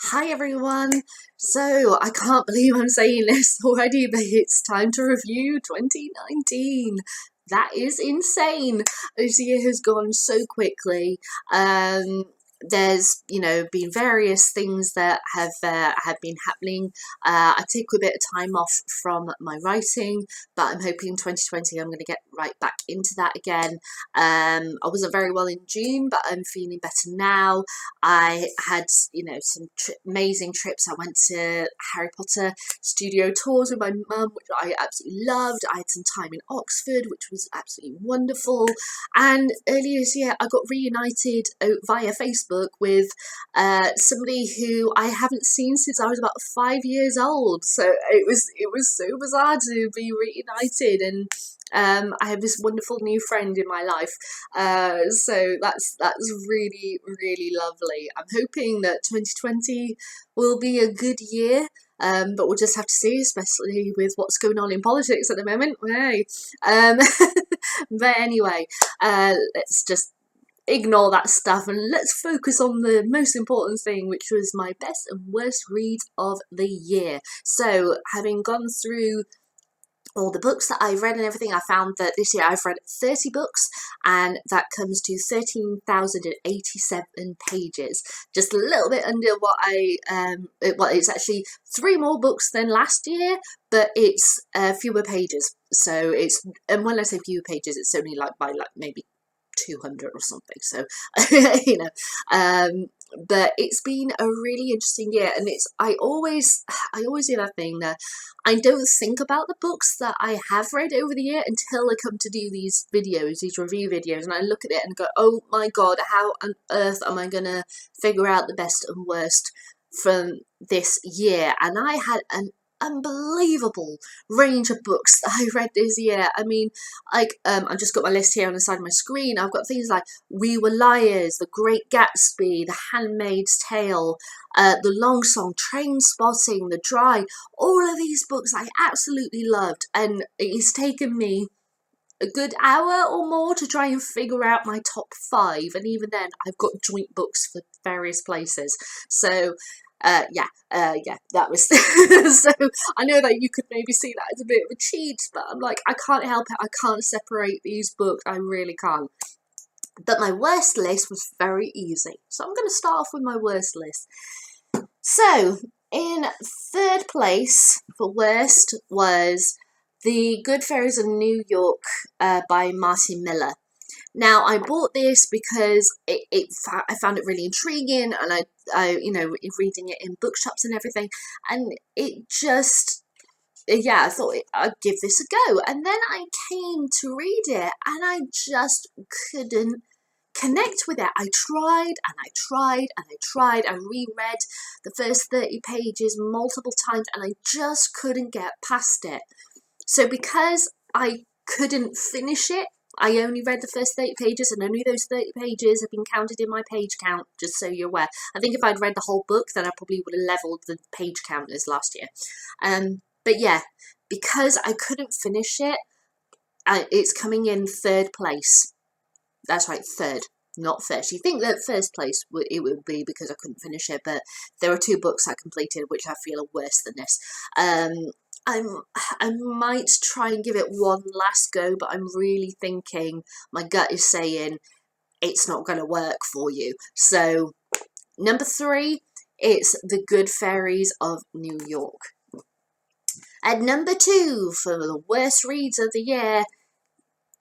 Hi everyone! So, I can't believe I'm saying this already, but it's time to review 2019. That is insane. This year has gone so quickly. There's, been various things that have been happening. I took a bit of time off from my writing, but I'm hoping 2020 I'm going to get right back into that again. I wasn't very well in June, but I'm feeling better now. I had, some amazing trips. I went to Harry Potter studio tours with my mum, which I absolutely loved. I had some time in Oxford, which was absolutely wonderful. And earlier this year, I got reunited via Facebook with somebody who I haven't seen since I was about 5 years old. So it was so bizarre to be reunited, and I have this wonderful new friend in my life. So that's really really lovely. I'm hoping that 2020 will be a good year. But we'll just have to see, especially with what's going on in politics at the moment. Hey. Um, but anyway, let's just ignore that stuff and let's focus on the most important thing, which was my best and worst reads of the year. So, having gone through all the books that I've read and everything, I found that this year I've read 30 books, and that comes to 13,087 pages. Just a little bit under what it's actually 3 more books than last year, but it's fewer pages. So it's, and when I say fewer pages, it's only like by like maybe 200 or something. So, you know, um, but it's been a really interesting year, and I always do that thing that I don't think about the books that I have read over the year until I come to do these videos, these review videos, and I look at it and go, oh my god, how on earth am I gonna figure out the best and worst from this year? And I had an unbelievable range of books that I read this year. I mean, I've just got my list here on the side of my screen. I've got things like We Were Liars, The Great Gatsby, The Handmaid's Tale, The Long Song, Train Spotting, The Dry. All of these books I absolutely loved, and it's taken me a good hour or more to try and figure out my top 5, and even then I've got joint books for various places. So yeah, that was so I know that you could maybe see that as a bit of a cheat, but I'm like, I can't help it, I can't separate these books, I really can't. But my worst list was very easy, so I'm going to start off with my worst list. So in third place for worst was The Good Fairies of New York by Martin Miller. Now, I bought this because I found it really intriguing, and reading it in bookshops and everything, and it just, yeah, I thought I'd give this a go. And then I came to read it, and I just couldn't connect with it. I tried and I tried and I tried. I reread the first 30 pages multiple times, and I just couldn't get past it. So because I couldn't finish it, I only read the first 30 pages, and only those 30 pages have been counted in my page count, just so you're aware. I think if I'd read the whole book, then I probably would have leveled the page counters last year. But yeah, because I couldn't finish it, it's coming in third place. That's right, third, not first. You think that first place it would be because I couldn't finish it, but there are 2 books I completed which I feel are worse than this. I might try and give it one last go, but I'm really thinking, my gut is saying it's not going to work for you. So number 3, it's The Good Fairies of New York. At number 2 for the worst reads of the year,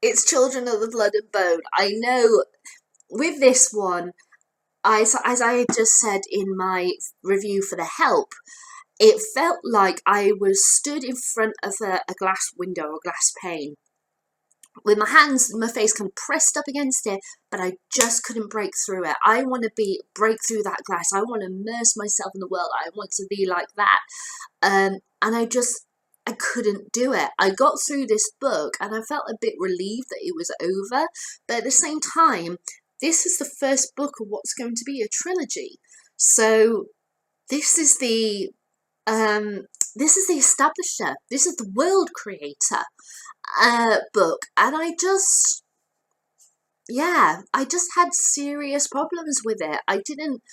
it's Children of the Blood and Bone. I know with this one, as I just said in my review for The Help, it felt like I was stood in front of a glass window or glass pane with my hands and my face kind of pressed up against it, but I just couldn't break through it. I want to break through that glass. I want to immerse myself in the world. I want to be like that. And I couldn't do it. I got through this book and I felt a bit relieved that it was over, but at the same time, this is the first book of what's going to be a trilogy. So this is the establisher. This is the world creator book, and I just had serious problems with it. I didn't.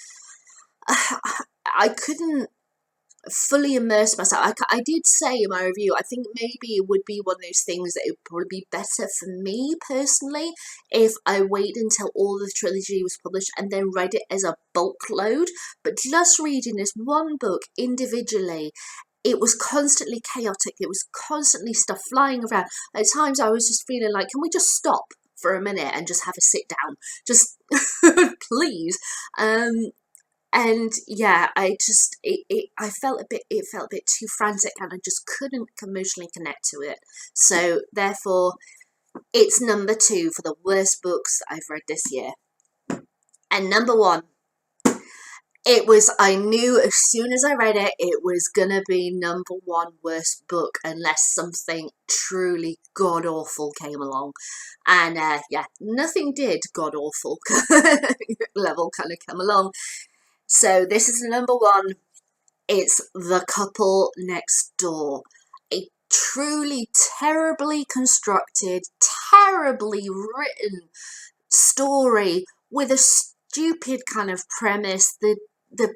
I couldn't fully immerse myself. I did say in my review, I think maybe it would be one of those things that it would probably be better for me personally if I waited until all the trilogy was published and then read it as a bulk load. But just reading this one book individually, it was constantly chaotic. It was constantly stuff flying around. At times I was just feeling like, can we just stop for a minute and just have a sit down? Just please. And yeah, I felt it felt a bit too frantic, and I just couldn't emotionally connect to it. So therefore, it's number 2 for the worst books I've read this year. And number 1, I knew as soon as I read it, it was gonna be number 1 worst book unless something truly god awful came along. And yeah, nothing did god awful level kind of come along. So this is number 1. It's The Couple Next Door. A truly terribly constructed, terribly written story with a stupid kind of premise. The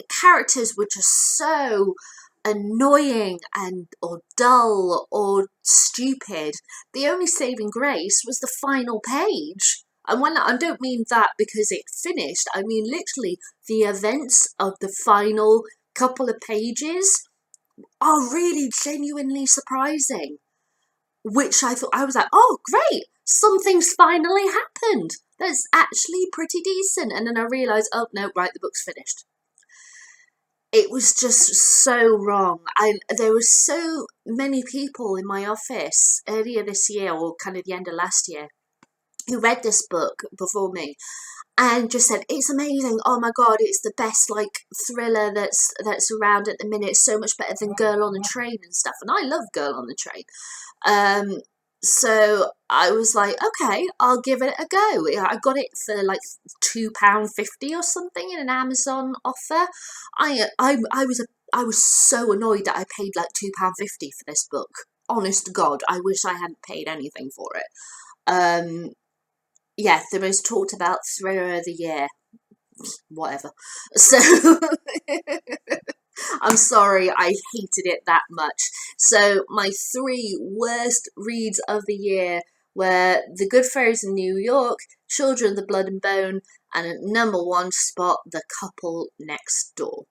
characters were just so annoying and or dull or stupid. The only saving grace was the final page. And when I don't mean that because it finished, I mean literally the events of the final couple of pages are really genuinely surprising. Which I thought, I was like, oh great, something's finally happened. That's actually pretty decent. And then I realised, oh no, right, the book's finished. It was just so wrong. There were so many people in my office earlier this year, or kind of the end of last year, who read this book before me and just said, it's amazing, oh my god, it's the best like thriller that's around at the minute, it's so much better than Girl on the Train and stuff. And I love Girl on the Train. So I was like, okay, I'll give it a go. I got it for like £2.50 or something in an Amazon offer. I was so annoyed that I paid like £2.50 for this book. Honest to God, I wish I hadn't paid anything for it. Yeah, the most talked about thriller of the year. Whatever. So I'm sorry, I hated it that much. So my 3 worst reads of the year were The Good Fairies in New York, Children of the Blood and Bone, and at number 1 spot, The Couple Next Door.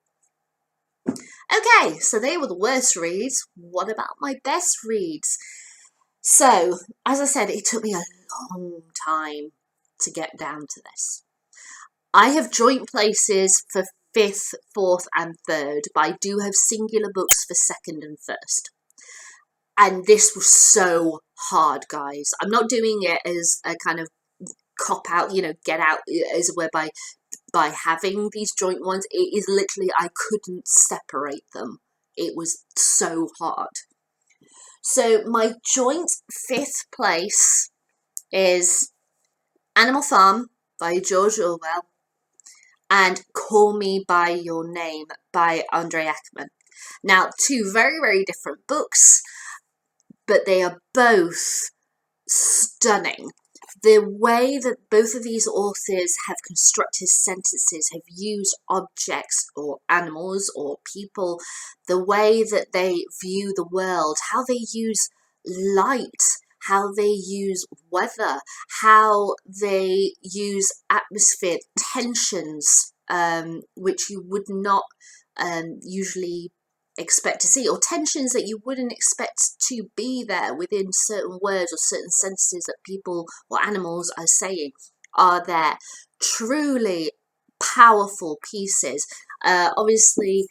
Okay, so they were the worst reads. What about my best reads? So, as I said, it took me a long time to get down to this. I have joint places for 5th, 4th and 3rd, but I do have singular books for 2nd and 1st. And this was so hard, guys. I'm not doing it as a kind of cop out, get out, as it were, by having these joint ones. It is literally, I couldn't separate them. It was so hard. So my joint 5th place is Animal Farm by George Orwell and Call Me By Your Name by Andre Ackerman. Now, 2 very, very different books, but they are both stunning. The way that both of these authors have constructed sentences, have used objects or animals or people, the way that they view the world, how they use light, how they use weather, how they use atmosphere, tensions, which you would not usually expect to see, or tensions that you wouldn't expect to be there within certain words or certain sentences that people or animals are saying are there. Truly powerful pieces. Obviously,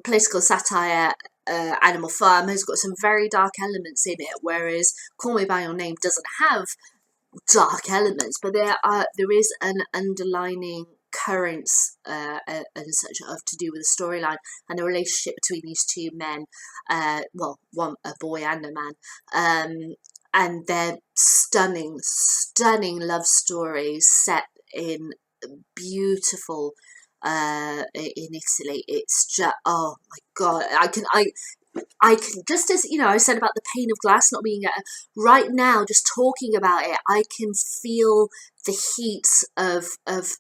political satire, Animal Farm has got some very dark elements in it, whereas Call Me By Your Name doesn't have dark elements, but there is an underlining currents and such of to do with the storyline and the relationship between these 2 men, one, a boy and a man, and they're stunning love stories set in beautiful in Italy. It's just, oh my god, I can, just as I said about the pane of glass not being right now, just talking about it, I can feel the heat of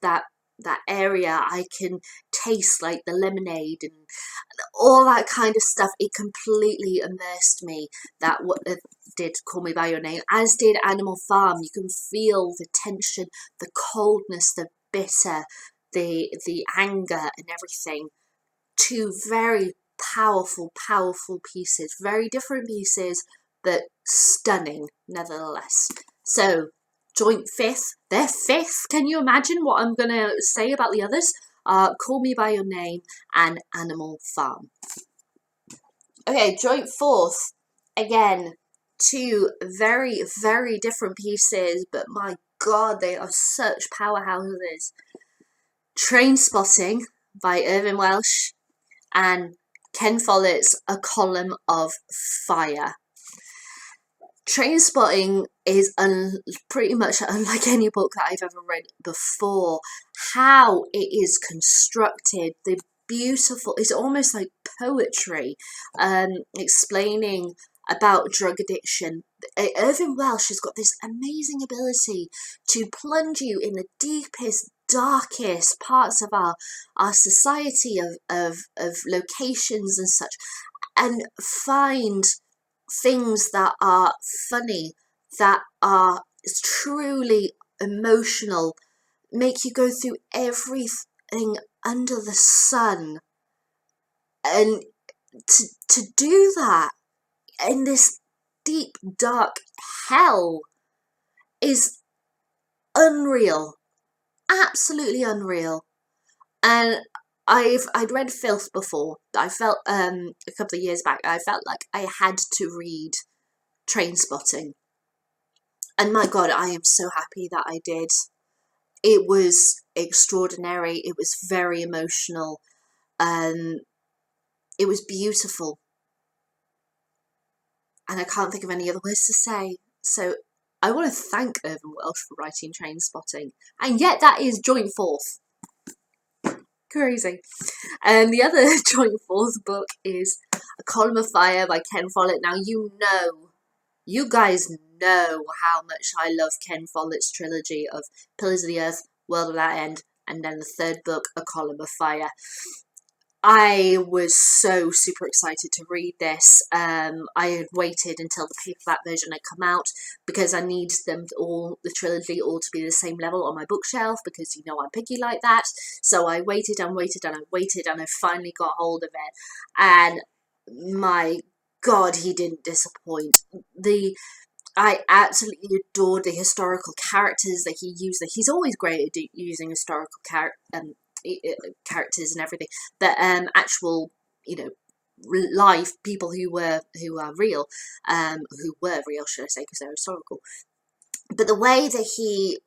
that area. I can taste like the lemonade and all that kind of stuff. It completely immersed me. That what did Call Me By Your Name, as did Animal Farm. You can feel the tension, the coldness, the bitter, the anger and everything. Two very powerful pieces, very different pieces, but stunning nevertheless. So joint fifth, their fifth. Can you imagine what I'm gonna say about the others? Call Me By Your Name and Animal Farm. Okay, joint fourth. Again, two very different pieces, but my god, they are such powerhouses. Trainspotting by Irvine Welsh and Ken Follett's A Column of Fire. Trainspotting is pretty much unlike any book that I've ever read before. How it is constructed, the beautiful, it's almost like poetry, explaining about drug addiction. Irvine Welsh has got this amazing ability to plunge you in the deepest, darkest parts of our society of locations and such, and find things that are funny, that are truly emotional, make you go through everything under the sun. And to do that in this deep, dark hell is unreal. Absolutely unreal. And I'd read Filth before. I felt a couple of years back, I felt like I had to read Trainspotting. And my god, I am so happy that I did. It was extraordinary. It was very emotional. It was beautiful. And I can't think of any other words to say. So I want to thank Irvine Welsh for writing Trainspotting. And yet that is joint fourth. Crazy. And the other joint fourth book is A Column of Fire by Ken Follett. Now you guys know how much I love Ken Follett's trilogy of Pillars of the Earth, World Without End, and then the third book, A Column of Fire. I was so super excited to read this. I had waited until the paperback version had come out because I need them all, the trilogy, all to be the same level on my bookshelf because you know I'm picky like that. So I waited and waited and I waited and I finally got hold of it. And my god, he didn't disappoint. I absolutely adored the historical characters that he used. He's always great at using historical characters and everything, but actual, you know, life people who are real, should I say, because they're historical. But the way that he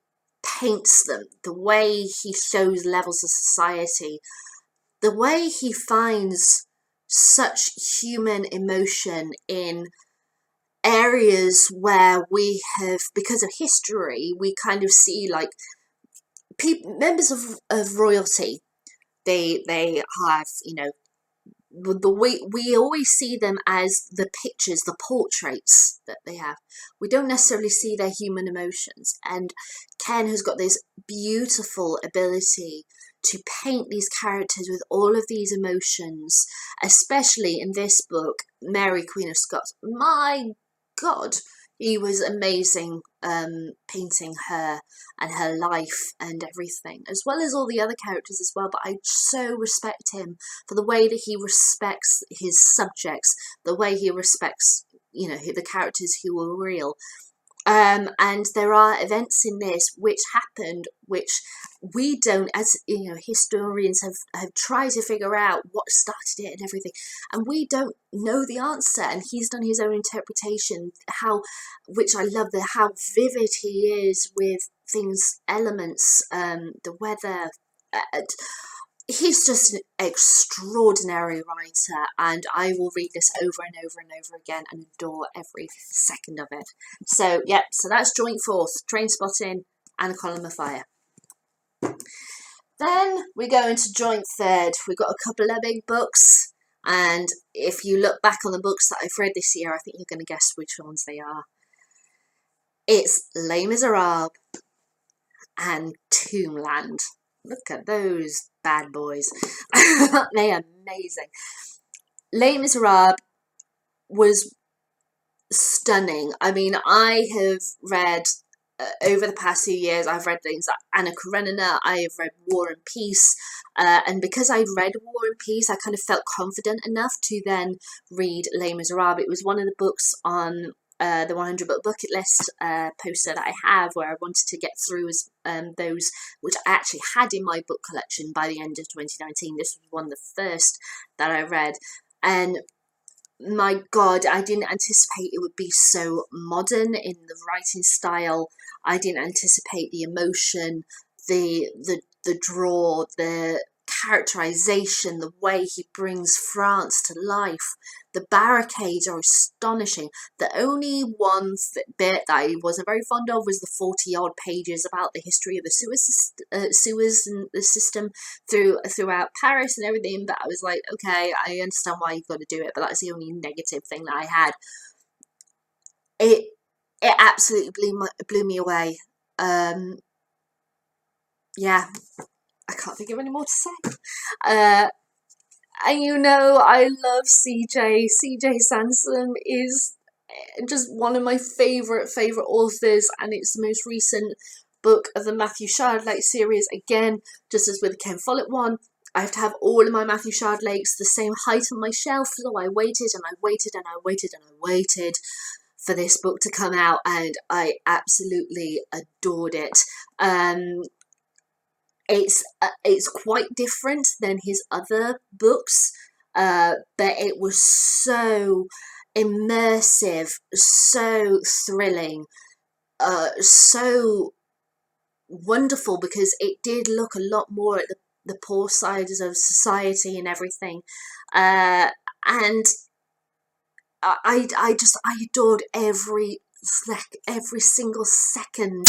paints them, the way he shows levels of society, the way he finds such human emotion in areas where we have, because of history, we kind of see like members of royalty, they have, you know, the way we always see them as the pictures, the portraits that they have. We don't necessarily see their human emotions. And Ken has got this beautiful ability to paint these characters with all of these emotions, especially in this book, Mary, Queen of Scots. My god, he was amazing painting her and her life and everything, as well as all the other characters as well. But I so respect him for the way that he respects his subjects, the way he respects, you know, the characters who are real. And there are events in this which happened, which we don't, as you know, historians have tried to figure out what started it and everything, and we don't know the answer. And he's done his own interpretation, which I love, how vivid he is with things, elements, the weather. He's just an extraordinary writer, and I will read this over and over and over again and adore every second of it. So, yeah, so that's joint fourth, Trainspotting and A Column of Fire. Then we go into joint third. We've got a couple of big books, and if you look back on the books that I've read this year, I think you're going to guess which ones they are. It's Les Miserables and Tombland. Look at those bad boys. They are amazing. Les Miserables was stunning. I mean, I have read over the past few years, I've read things like Anna Karenina, I've read War and Peace, and because I'd read War and Peace, I kind of felt confident enough to then read Les Miserables. It was one of the books on the 100 book bucket list poster that I have, where I wanted to get through as those which I actually had in my book collection by the end of 2019. This was one of the first that I read, and my God, I didn't anticipate it would be so modern in the writing style. I didn't anticipate the emotion, the draw, the characterization, the way he brings France to life. The barricades are astonishing. The only one bit that I wasn't very fond of was the 40-odd pages about the history of the sewers and the system throughout Paris and everything. But I was like, okay, I understand why you've got to do it, but that's the only negative thing that I had. It absolutely blew me away. Yeah, I can't think of any more to say. And you know, I love CJ. CJ Sansom is just one of my favourite authors, and it's the most recent book of the Matthew Shardlake series. Again, just as with the Ken Follett one, I have to have all of my Matthew Shardlakes the same height on my shelf, so I waited and I waited and I waited and I waited for this book to come out, and I absolutely adored it. It's quite different than his other books, but it was so immersive, so thrilling, so wonderful, because it did look a lot more at the poor sides of society and everything, and I adored every single second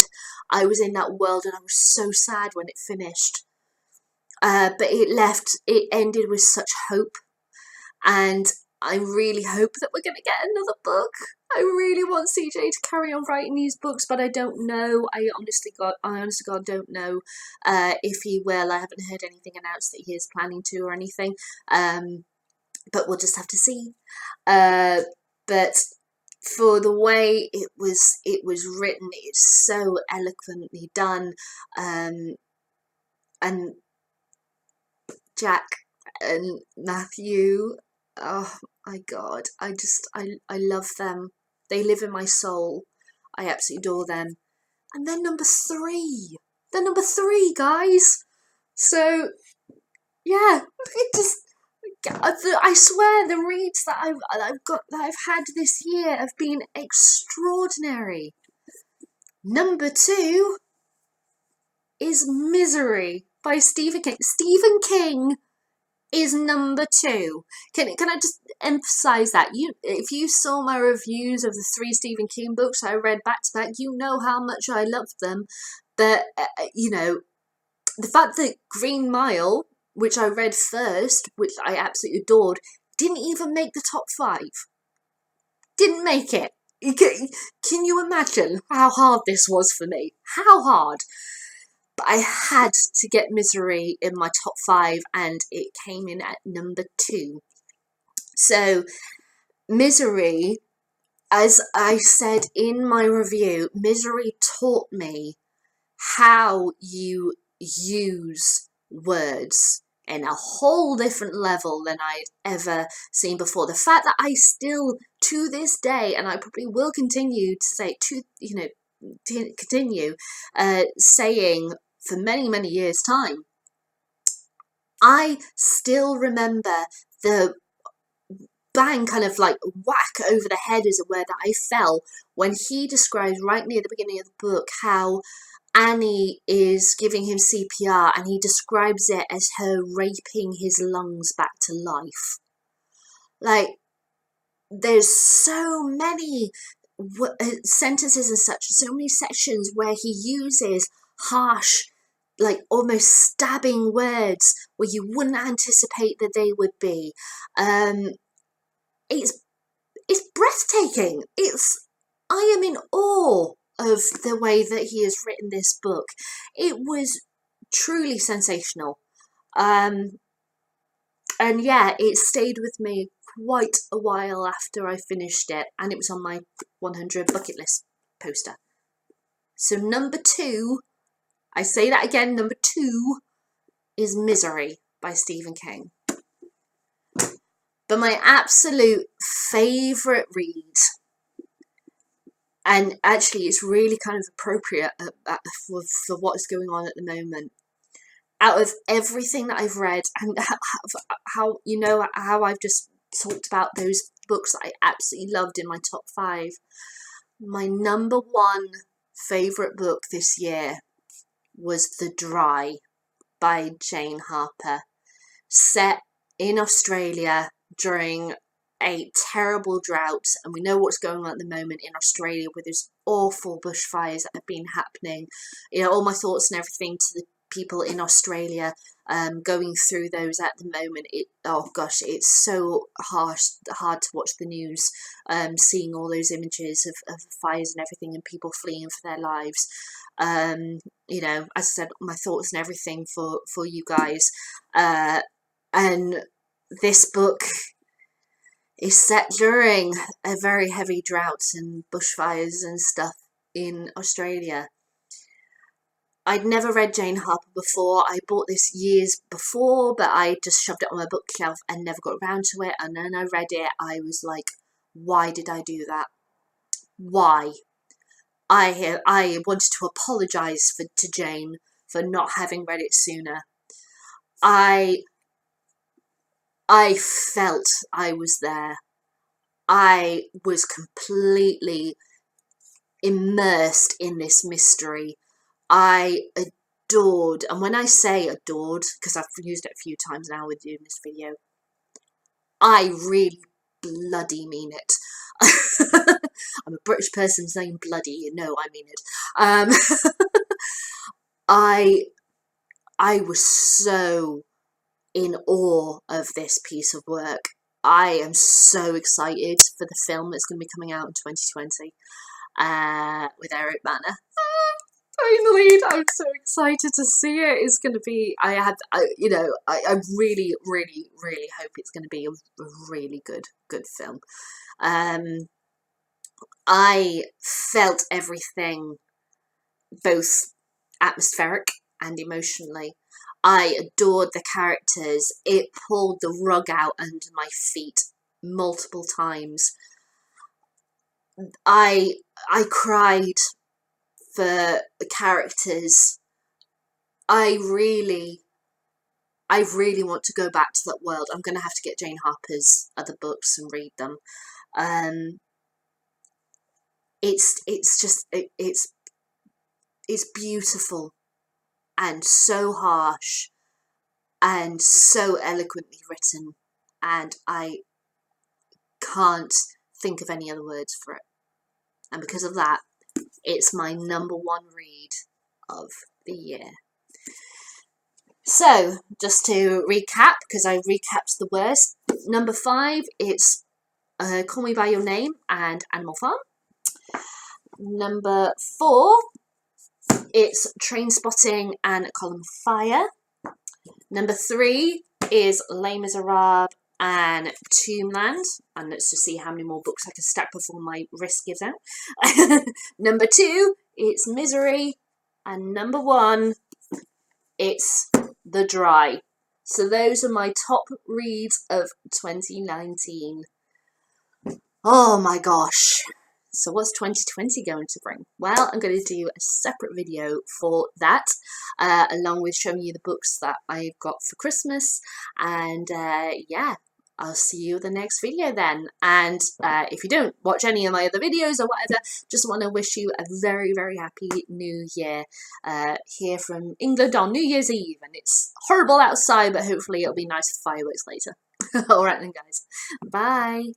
I was in that world, and I was so sad when it finished. But it ended with such hope, and I really hope that we're going to get another book. I really want CJ to carry on writing these books, but I don't know. I honestly God don't know if he will. I haven't heard anything announced that he is planning to or anything. But we'll just have to see. But for the way it was written, it's so eloquently done, and Jack and Matthew, oh my God, I love them. They live in my soul. I absolutely adore them. And they're number 3. They're number 3, guys. So yeah, it just, I swear the reads that I've had this year have been extraordinary. Number 2 is Misery by Stephen King. Stephen King is number 2. Can I just emphasize that? If you saw my reviews of the 3 Stephen King books I read back to back, you know how much I loved them. But you know, the fact that Green Mile, which I read first, which I absolutely adored, didn't even make the top 5. Didn't make it. Can you imagine how hard this was for me? How hard? But I had to get Misery in my top 5, and it came in at number 2. So, Misery, as I said in my review, Misery taught me how you use words in a whole different level than I'd ever seen before. The fact that I still, to this day, and I probably will continue to say, continue saying for many, many years' time, I still remember the bang, kind of like whack over the head, as it were, that I felt when he describes right near the beginning of the book how Annie is giving him CPR, and he describes it as her raping his lungs back to life. Like, there's so many sentences and such, so many sections where he uses harsh, like almost stabbing words where you wouldn't anticipate that they would be. It's breathtaking. I am in awe of the way that he has written this book. It was truly sensational. And yeah, it stayed with me quite a while after I finished it, and it was on my 100 bucket list poster. So number 2, I say that again, number 2 is Misery by Stephen King. But my absolute favourite read, and actually it's really kind of appropriate for what's going on at the moment, out of everything that I've read, and how, you know, how I've just talked about those books that I absolutely loved in my top 5, my number 1 favourite book this year was The Dry by Jane Harper, set in Australia during a terrible drought, and we know what's going on at the moment in Australia with those awful bushfires that have been happening. You know, all my thoughts and everything to the people in Australia going through those at the moment. Oh gosh, it's so hard to watch the news, seeing all those images of fires and everything, and people fleeing for their lives. You know, as I said, my thoughts and everything for you guys. And this book is set during a very heavy drought and bushfires and stuff in Australia. I'd never read Jane Harper before. I bought this years before, but I just shoved it on my bookshelf and never got around to it. And then I read it. I was like, why did I do that? Why? I wanted to apologise to Jane for not having read it sooner. I felt I was there. I was completely immersed in this mystery. I adored, and when I say adored, because I've used it a few times now with doing this video, I really bloody mean it. I'm a British person saying bloody, you know I mean it. I was so in awe of this piece of work. I am so excited for the film that's going to be coming out in 2020 with Eric Bana. Finally, I'm so excited to see it. It's going to be, I really, really, really hope it's going to be a really good film. I felt everything, both atmospheric and emotionally. I adored the characters. It pulled the rug out under my feet multiple times. I cried for the characters. I really want to go back to that world. I'm going to have to get Jane Harper's other books and read them. It's beautiful and so harsh and so eloquently written, and I can't think of any other words for it. And because of that, it's my number 1 read of the year. So, just to recap, because I recapped the worst, number 5, it's Call Me By Your Name and Animal Farm. Number 4, it's Trainspotting and Column of Fire. Number 3 is Les Miserables and Tombland. And let's just see how many more books I can stack before my wrist gives out. Number 2, it's Misery. And number 1, it's The Dry. So those are my top reads of 2019. Oh my gosh. So what's 2020 going to bring? Well, I'm going to do a separate video for that, along with showing you the books that I've got for Christmas. And yeah, I'll see you in the next video then. And if you don't watch any of my other videos or whatever, just want to wish you a very, very happy New Year here from England on New Year's Eve. And it's horrible outside, but hopefully it'll be nice fireworks later. All right then, guys. Bye.